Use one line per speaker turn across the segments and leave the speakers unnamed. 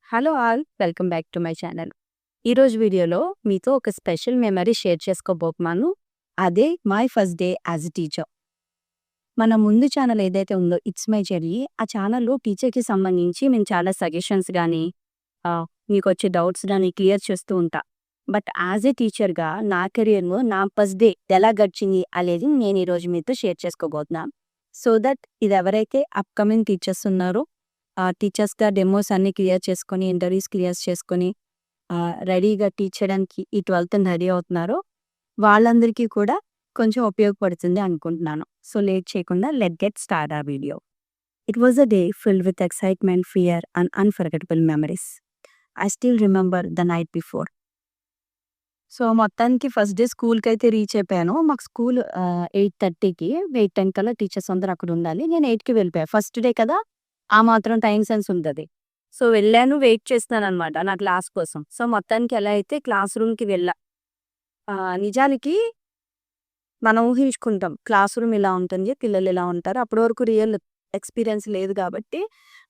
Hello all, welcome back to my channel. ఈరోజు వీడియోలో మీతో ఒక స్పెషల్ మెమరీ షేర్ చేసుకోబోతున్నాను. అదే my first day as a teacher. మన ముందు ఛానల్ ఏదైతే ఉందో ఇట్స్ మై జర్నీ, ఆ ఛానల్లో టీచర్కి సంబంధించి నేను చాలా సజెషన్స్ కానీ మీకు వచ్చే డౌట్స్ కానీ క్లియర్ చేస్తూ ఉంటా. బట్ యాజ్ ఏ టీచర్గా నా కెరియర్లో నా ఫస్ట్ డే ఎలా గడిచింది అనేది నేను ఈరోజు మీతో షేర్ చేసుకోబోతున్నాను. సో దట్ ఇది ఎవరైతే అప్కమింగ్ టీచర్స్ ఉన్నారో టీచర్స్‌గా డెమోస్ అన్నీ క్లియర్ చేసుకొని, ఇంటర్వ్యూస్ క్లియర్ చేసుకొని రెడీగా టీచ్ చేయడానికి ఈ 12థ్ రెడీ అవుతున్నారో వాళ్ళందరికీ కూడా కొంచెం ఉపయోగపడుతుంది అనుకుంటున్నాను. సో లేట్ చేయకుండా లెట్ గెట్ స్టార్ట్ ఆ video. It was a day filled with excitement, fear and unforgettable memories. I still remember the night before. So మొత్తానికి ఫస్ట్ డే స్కూల్‌కైతే రీచ్ అయిపోయాను. మాకు స్కూల్ 8:30కి 8:10 కల్లా టీచర్స్ అందరూ అక్కడ ఉండాలి. నేను 8కి వెళ్ళిపోయా. ఫస్ట్ డే కదా! ఆ మాత్రం టైమ్ సెన్స్ ఉంటది. సో వెళ్ళాను, వెయిట్ చేస్తున్నాననమాట నా క్లాస్ కోసం. సో మొత్తానికి ఎలా అయితే క్లాస్ రూమ్‌కి వెళ్ళా. నిజానికి మనం ఊహించుకుంటాం క్లాస్ రూమ్ ఇలా ఉంటుంది, పిల్లలు ఇలా ఉంటారు. అప్పటి వరకు రియల్ ఎక్స్‌పీరియన్స్ లేదు కాబట్టి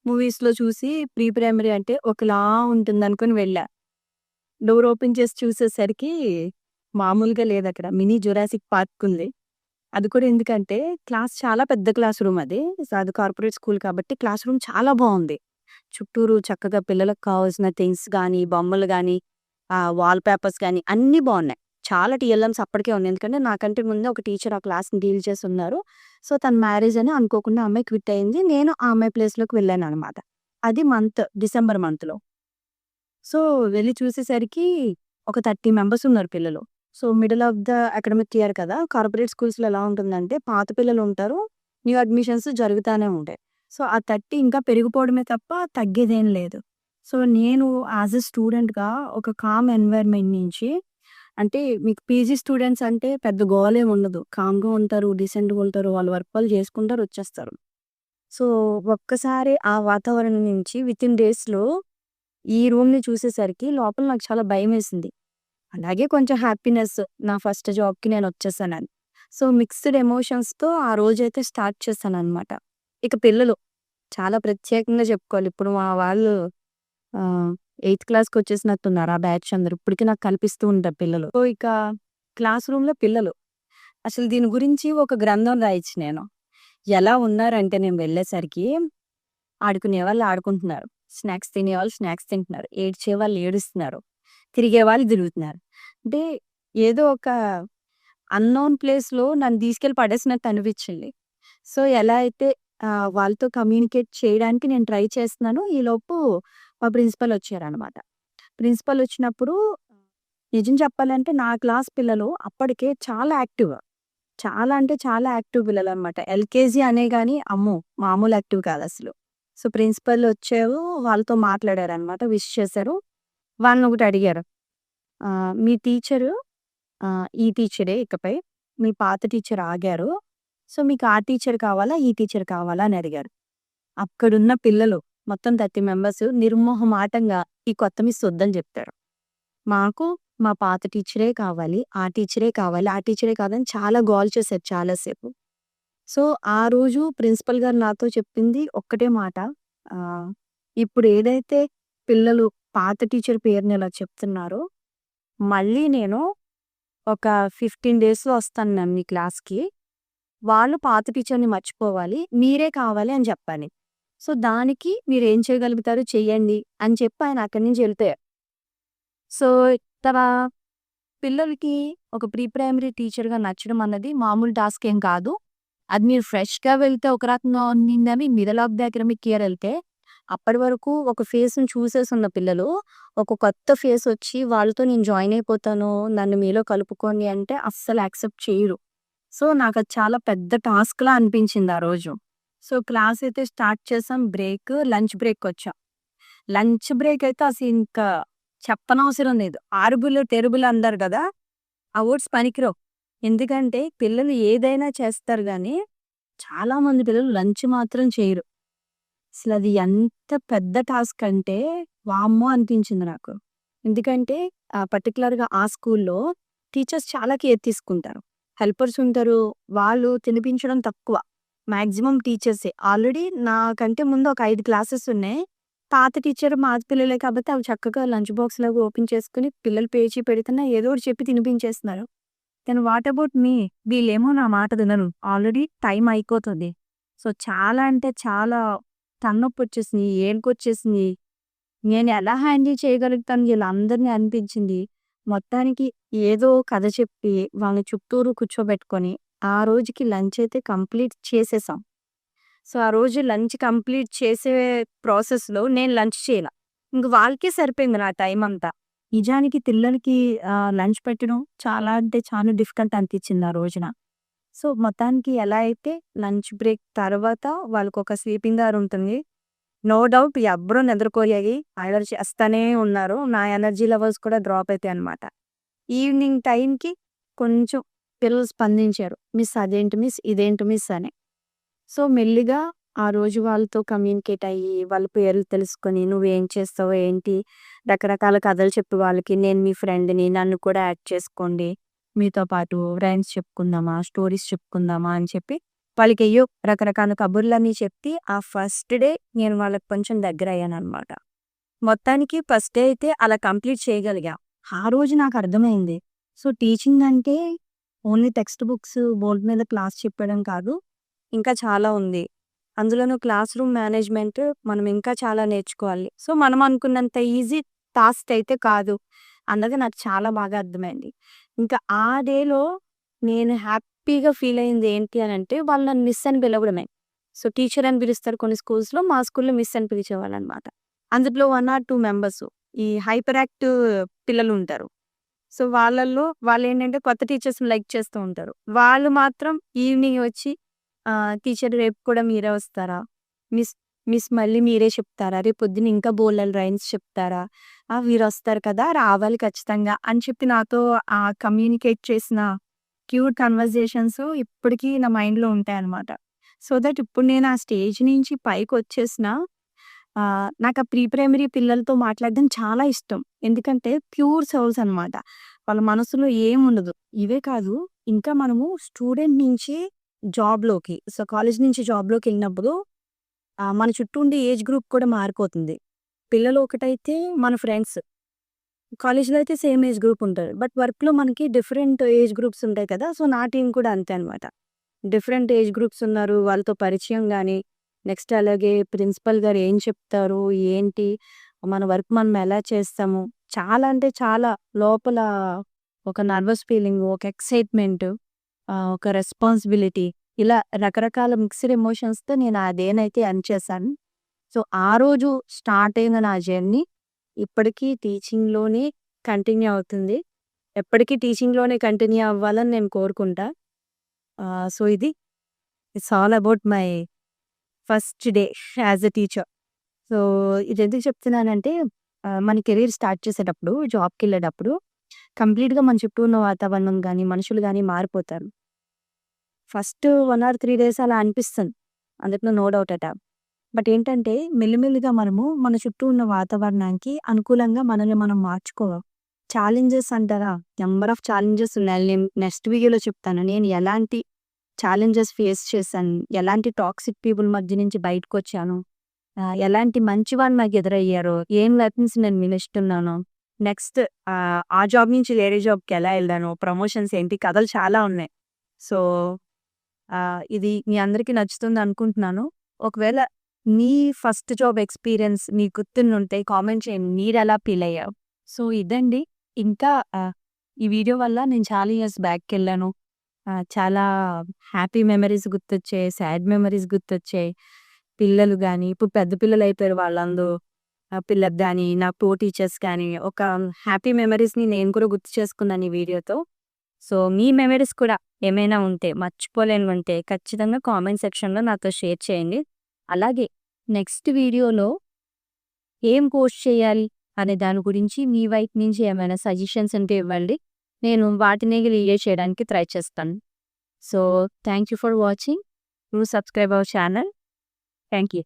మూవీస్‌లో చూసి ప్రీ ప్రైమరీ అంటే ఒకలా ఉంటుందనుకుని వెళ్ళా. డోర్ ఓపెన్ చేసి చూసేసరికి మామూలుగా లేదక్కడ. మినీ జురాసిక్ పార్క్ ఉంది. అది కూడా ఎందుకంటే క్లాస్ చాలా పెద్ద క్లాస్ రూమ్ అది. సో అది కార్పొరేట్ స్కూల్ కాబట్టి క్లాస్ రూమ్ చాలా బావుంది. చుట్టూరు చక్కగా పిల్లలకు కావాల్సిన థింగ్స్ గానీ, బొమ్మలు గానీ, వాల్ పేపర్స్ గానీ అన్నీ బావున్నాయి. చాలా టీఎల్ఎమ్స్ అప్పటికే ఉన్నాయి. ఎందుకంటే నాకంటే ముందే ఒక టీచర్ ఆ క్లాస్‌ని డీల్ చేసున్నారు. సో తన మ్యారేజ్ అని అనుకోకుండా ఆ అమ్మాయి క్విట్ అయింది. నేను ఆ అమ్మాయి ప్లేస్‌లోకి వెళ్ళాననమాట. అది డిసెంబర్ మంత్‌లో. సో వెళ్లి చూసేసరికి ఒక 30 మెంబర్స్ ఉన్నారు పిల్లలు. So middle of the academic year కదా! కార్పొరేట్ స్కూల్స్‌లో ఎలా ఉంటుందంటే పాత పిల్లలు ఉంటారు. న్యూ అడ్మిషన్స్ జరుగుతానే ఉంటాయి. సో ఆ 30 ఇంకా పెరిగిపోవడమే తప్ప తగ్గేదేం లేదు. సో నేను యాస్ ఎ స్టూడెంట్‌గా ఒక కామ్ ఎన్వైర్న్‌మెంట్ నుంచి అంటే మీకు పీజీ స్టూడెంట్స్ అంటే పెద్ద గోలేం ఉండదు. కామ్‌గా ఉంటారు, డీసెంట్‌గా ఉంటారు. వాళ్ళ వర్క్ వాళ్ళు చేసుకుంటారు, వచ్చేస్తారు. సో ఒక్కసారి ఆ వాతావరణం నుంచి వితిన్ డేస్‌లో ఈ రూమ్‌ని చూసేసరికి లోపల నాకు చాలా భయమేసింది. అలాగే కొంచెం హ్యాపీనెస్ నా ఫస్ట్ జాబ్‌కి నేనొచ్చేసానని. సో మిక్స్డ్ ఎమోషన్స్‌తో ఆ రోజైతే స్టార్ట్ చేశాననమాట. ఇక పిల్లలు చాలా ప్రత్యేకంగా చెప్పుకోవాలి. ఇప్పుడు మా వాళ్ళు ఎయిత్ క్లాస్‌కొచ్చేసినట్టున్నారు ఆ బ్యాచ్ అందరూ. ఇప్పటికి నాకు కనిపిస్తూ ఉంటారు పిల్లలు. సో ఇక క్లాస్ రూమ్‌లో పిల్లలు. అసలు దీని గురించి ఒక గ్రంథం రాయొచ్చు నేను. ఎలా ఉన్నారంటే నేను వెళ్ళేసరికి ఆడుకునేవాళ్ళు ఆడుకుంటున్నారు. స్నాక్స్ తినేవాళ్ళు స్నాక్స్ తింటున్నారు. ఏడ్చేవాళ్ళు ఏడుస్తున్నారు. తిరిగేవాళ్ళు తిరుగుతున్నారు. అంటే ఏదో ఒక అన్‌నోన్ ప్లేస్‌లో నన్ను తీసుకెళ్ళి పడేసినట్టు అనిపించింది. సో ఎలా అయితే వాళ్ళతో కమ్యూనికేట్ చేయడానికి నేను ట్రై చేస్తున్నానో ఈలోపు మా ప్రిన్సిపల్ వచ్చారనమాట. ప్రిన్సిపల్ వచ్చినప్పుడు నిజం చెప్పాలంటే నా క్లాస్ పిల్లలు అప్పటికే చాలా యాక్టివ్. చాలా అంటే చాలా యాక్టివ్ పిల్లలనమాట. ఎల్‌కేజీ అనే గాని అమ్మో! మామూలు యాక్టివ్ కాదసలు. సో ప్రిన్సిపల్ వచ్చారు. వాళ్ళతో మాట్లాడారనమాట. విష్ చేశారు. వాళ్ళనొకటి అడిగారు. మీ టీచరు ఈ టీచరే ఇకపై. మీ పాత టీచర్ ఆగారు. సో మీకు ఆ టీచర్ కావాలా? ఈ టీచర్ కావాలా? అని అడిగారు. అక్కడున్న పిల్లలు మొత్తం 30 మెంబర్స్ నిర్మొహమాటంగా ఈ కొత్త మిస్ వద్దని జెప్పారు. మాకు మా పాత టీచరే కావాలి. ఆ టీచరే కావాలి. ఆ టీచరే కాదని చాలా గోల చేశారు చాలా సేపు. సో ఆ రోజు ప్రిన్సిపల్ గారు నాతో చెప్పింది ఒక్కటే మాట. ఆహ్, ఇప్పుడు ఏదైతే పిల్లలు పాత టీచర్ పేరుని ఇలా చెప్తున్నారో, మళ్ళీ నేను ఒక 15 డేస్‌లో వస్తాను మ్యామ్ మీ క్లాస్‌కి. వాళ్ళు పాత టీచర్‌ని మర్చిపోవాలి. మీరే కావాలి అని చెప్పాలి. సో దానికి మీరేం చేయగలుగుతారో చెయ్యండి అని చెప్పి ఆయన అక్కడి నుంచి వెళ్ళిపోయారు. సో తన పిల్లలకి ఒక ప్రీ ప్రైమరీ టీచర్‌గా నచ్చడం అన్నది మామూలు టాస్క్ ఏం కాదు. అది మీరు ఫ్రెష్‌గా వెళ్తే ఒక రకంగా ఉన్నిందని middle of the academic year ఎళ్తే, అప్పటి వరకు ఒక ఫేస్‌ని చూసేసున్న పిల్లలు, ఒక కొత్త ఫేస్ వచ్చి వాళ్ళతో నేను జాయిన్ అయిపోతాను, నన్ను మీలో కలుపుకోండి అంటే అస్సలు యాక్సెప్ట్ చేయరు. సో నాకది చాలా పెద్ద టాస్క్‌లా అనిపించింది ఆ రోజు. సో క్లాస్ అయితే స్టార్ట్ చేసాం. లంచ్ బ్రేక్‌కొచ్చాం. లంచ్ బ్రేక్ అయితే అసలింకా చెప్పనవసరం లేదు. ఆరుబులు, తెరుబులు అంటారు గదా! ఆ వర్డ్స్ పనికిరావు. ఎందుకంటే పిల్లలు ఏదైనా చేస్తారు గానీ, చాలా మంది పిల్లలు లంచ్ మాత్రం చేయరు. అసలది ఎంత పెద్ద టాస్క్ అంటే వామ్మో! అనిపించింది నాకు. ఎందుకంటే పర్టిక్యులర్‌గా ఆ స్కూల్‌లో టీచర్స్ చాలా కేర్ తీసుకుంటారు. హెల్పర్స్ ఉంటారు. వాళ్ళు తినిపించడం తక్కువ. మాక్సిమం టీచర్సే. ఆల్రెడీ నాకంటే ముందు ఒక 5 క్లాసెస్ ఉన్నాయి. పాత టీచర్ మాది పిల్లలే కాబట్టి అవి చక్కగా లంచ్ బాక్స్‌లాగా ఓపెన్ చేసుకొని పిల్లలు పేచీ పెడుతున్నా ఏదో ఒకటి చెప్పి తినిపించేస్తున్నారు. కానీ వాట్ అబౌట్ మీ? వీళ్ళేమో నా మాట వినరు. ఆల్రెడీ టైం అయిపోతుంది. సో, చాలా అంటే చాలా తలనొప్పొచ్చేసింది. ఏడుపొచ్చేసింది. నేను ఎలా హ్యాండిల్ చేయగలుగుతాను వీళ్ళందరిని అనిపించింది. మొత్తానికి ఏదో కథ చెప్పి వాళ్ళని చుట్టూరు కూర్చోబెట్టుకొని ఆ రోజుకి లంచ్ అయితే కంప్లీట్ చేసేసాం. సో, ఆ రోజు లంచ్ కంప్లీట్ చేసే ప్రాసెస్‌లో నేను లంచ్ చేయల. ఇంక వాళ్ళకే సరిపోయింది నా టైమంతా. నిజానికి పిల్లలకి లంచ్ పెట్టడం చాలా అంటే చాలా డిఫికల్ట్ అనిపించింది ఆ రోజున. సో, మొత్తానికి ఎలా అయితే లంచ్ బ్రేక్ తర్వాత వాళ్ళకొక స్లీపింగ్ అవర్ ఉంటుంది. నో డౌట్ ఎవ్వరూ నిద్రపోయాయి. అల్లరి చేస్తానే ఉన్నారు. నా ఎనర్జీ లెవెల్స్ కూడా డ్రాప్ అయితాయన్నమాట. ఈవినింగ్ టైంకి కొంచెం పిల్లలు స్పందించారు. మిస్ అదేంటి మిస్, ఇదేంటి మిస్ అని. సో, మెల్లిగా ఆ రోజు వాళ్ళతో కమ్యూనికేట్ అయ్యి, వాళ్ళ పేర్లు తెలుసుకొని, నువ్వేం చేస్తావు ఏంటి, రకరకాల కథలు చెప్పి వాళ్ళకి నేను మీ ఫ్రెండ్‌ని, నన్ను కూడా యాడ్ చేసుకోండి. మీతో పాటు రైమ్స్ చెప్పుకుందామా, స్టోరీస్ చెప్పుకుందామా అని చెప్పి వాళ్ళకెయ్యో రకరకాల కబుర్లన్నీ చెప్పి, ఆ ఫస్ట్ డే నేను వాళ్ళకి కొంచెం దగ్గరయ్యాననమాట. మొత్తానికి ఫస్ట్ డే అయితే అలా కంప్లీట్ చేయగలిగా. ఆ రోజు నాకర్థమైంది. సో, టీచింగ్ అంటే ఓన్లీ టెక్స్ట్ బుక్స్, బోర్డ్ మీద క్లాస్ చెప్పడం కాదు. ఇంకా చాలా ఉంది. అందులోనూ క్లాస్ రూమ్ మేనేజ్‌మెంట్ మనం ఇంకా చాలా నేర్చుకోవాలి. సో, మనం అనుకున్నంత ఈజీ టాస్క్ అయితే కాదు అన్నది నాకు చాలా బాగా అర్థమైంది. ఇంకా ఆ డేలో నేను హ్యాపీగా ఫీల్ అయింది ఏంటి అనంటే, వాళ్ళు నన్ను మిస్ అని పిలవడమే. సో, టీచర్ అని పిలుస్తారు కొన్ని స్కూల్స్‌లో. మా స్కూల్‌లో మిస్ అని పిలిచేవాళ్ళనమాట. అందులో 1 ఆర్ 2 మెంబర్స్ ఈ హైపర్ యాక్టివ్ పిల్లలుంటారు. సో, వాళ్ళల్లో వాళ్ళేంటంటే కొత్త టీచర్స్‌ని లైక్ చేస్తూ ఉంటారు. వాళ్ళు మాత్రం ఈవినింగ్ వచ్చి టీచర్ రేపు కూడా మీరే వస్తారా? మిస్ మిస్ మళ్ళీ మీరే చెప్తారా? రేపొద్దున ఇంకా బోలెడు రైమ్స్ చెప్తారా? వీరొస్తారు కదా! రావాలి ఖచ్చితంగా అని చెప్పి నాతో కమ్యూనికేట్ చేసిన క్యూట్ కన్వర్జేషన్స్ ఇప్పటికీ నా మైండ్‌లో ఉంటాయన్నమాట. సో దట్ ఇప్పుడు నేను ఆ స్టేజ్ నుంచి పైకొచ్చేసినా నాకు ఆ ప్రీ ప్రైమరీ పిల్లలతో మాట్లాడడం చాలా ఇష్టం. ఎందుకంటే ప్యూర్ సోల్స్ అనమాట. వాళ్ళ మనసులో ఏముండదు. ఇవే కాదు ఇంకా మనము స్టూడెంట్ నుంచి జాబ్‌లోకి సో, కాలేజ్ నుంచి జాబ్‌లోకెళ్ళినప్పుడు మన చుట్టూ ఉండే ఏజ్ గ్రూప్ కూడా మారిపోతుంది. పిల్లలు ఒకటైతే మన ఫ్రెండ్స్. కాలేజ్‌లో అయితే సేమ్ ఏజ్ గ్రూప్ ఉంటారు. బట్ వర్క్‌లో మనకి డిఫరెంట్ ఏజ్ గ్రూప్స్ ఉంటాయి కదా! సో, నా టీమ్ కూడా అంతే అనమాట. డిఫరెంట్ ఏజ్ గ్రూప్స్ ఉన్నారు. వాళ్ళతో పరిచయం గాని, నెక్స్ట్ అలాగే ప్రిన్సిపల్ గారు ఏం చెప్తారు? ఏంటి? మన వర్క్ మనం ఎలా చేస్తాము? చాలా అంటే చాలా లోపల ఒక నర్వస్ ఫీలింగు, ఒక ఎక్సైట్‌మెంటు, ఒక రెస్పాన్సిబిలిటీ ఇలా రకరకాల మిక్స్డ్ ఎమోషన్స్‌తో నేను ఆ డేనైతే ఎండ్ చేశాను. సో, ఆ రోజు స్టార్ట్ అయిన నా జర్నీ ఇప్పటికీ టీచింగ్‌లోనే కంటిన్యూ అవుతుంది. ఎప్పటికీ టీచింగ్‌లోనే కంటిన్యూ అవ్వాలని నేను కోరుకుంటా. So, it's all about my first day as a teacher. So, ఇదెందుకు చెప్తున్నానంటే మన కెరీర్ స్టార్ట్ చేసేటప్పుడు, జాబ్‌కెళ్ళేటప్పుడు కంప్లీట్‌గా మన చుట్టూ ఉన్న వాతావరణం గాని, మనుషులు గాని మారిపోతారు. ఫస్ట్ 1 ఆర్ 3 డేస్ అలా అనిపిస్తుంది. అందులో no doubt at all. But ఏంటంటే మెల్లిమెల్లిగా మనము మన చుట్టూ ఉన్న వాతావరణానికి అనుకూలంగా మనల్ని మనం మార్చుకోవాలి. ఛాలెంజెస్ అంటారా? నంబర్ ఆఫ్ ఛాలెంజెస్ ఉన్నాయి. నేను నెక్స్ట్ వీడియోలో చెప్తాను. నేను ఎలాంటి ఛాలెంజెస్ ఫేస్ చేశాను, ఎలాంటి టాక్సిక్ పీపుల్ మధ్య నుంచి బయటకొచ్చాను, ఎలాంటి మంచి వాళ్ళు నాకు ఎదురయ్యారో, ఏం లెసన్స్ నేను నేర్చుకున్నాను, నెక్స్ట్ ఆ జాబ్ నుంచి వేరే జాబ్‌కి ఎలా ఎళ్ళాను, ప్రమోషన్స్ ఏంటి, కథలు చాలా ఉన్నాయి. సో, ఇది మీ అందరికీ నచ్చుతుంది అనుకుంటున్నాను. ఒకవేళ మీ ఫస్ట్ జాబ్ ఎక్స్‌పీరియన్స్ మీకు గుర్తుండుంటే కామెంట్ చేయండి. మీరెలా ఫీల్ అయ్యారు? సో, ఇదండి. ఇంకా ఈ వీడియో వల్ల నేను చాలా ఇయర్స్ బ్యాక్‌కెళ్ళాను. చాలా హ్యాపీ మెమరీస్ గుర్తొచ్చాయి. సాడ్ మెమరీస్ గుర్తొచ్చాయి. పిల్లలు గాని, ఇప్పుడు పెద్ద పిల్లలైపోయారు వాళ్ళందరూ. పిల్లలు గాని, నా కో టీచర్స్ గాని, ఒక హ్యాపీ మెమరీస్‌ని నేను కూడా గుర్తు చేసుకున్నాను ఈ వీడియోతో. సో, మీ మెమరీస్ కూడా ఏమైనా ఉంటే, మర్చిపోలేనివుంటే ఖచ్చితంగా కామెంట్ సెక్షన్‌లో నాతో షేర్ చేయండి. అలాగే నెక్స్ట్ వీడియోలో ఏం పోస్ట్ చేయాలి అనే దాని గురించి మీ వైపు నుంచి ఏమైనా సజెషన్స్ ఉంటే ఇవ్వండి. నేను వాటిని క్లియర్ చేయడానికి ట్రై చేస్తాను. So, thank you for watching. Do subscribe our channel. Thank you.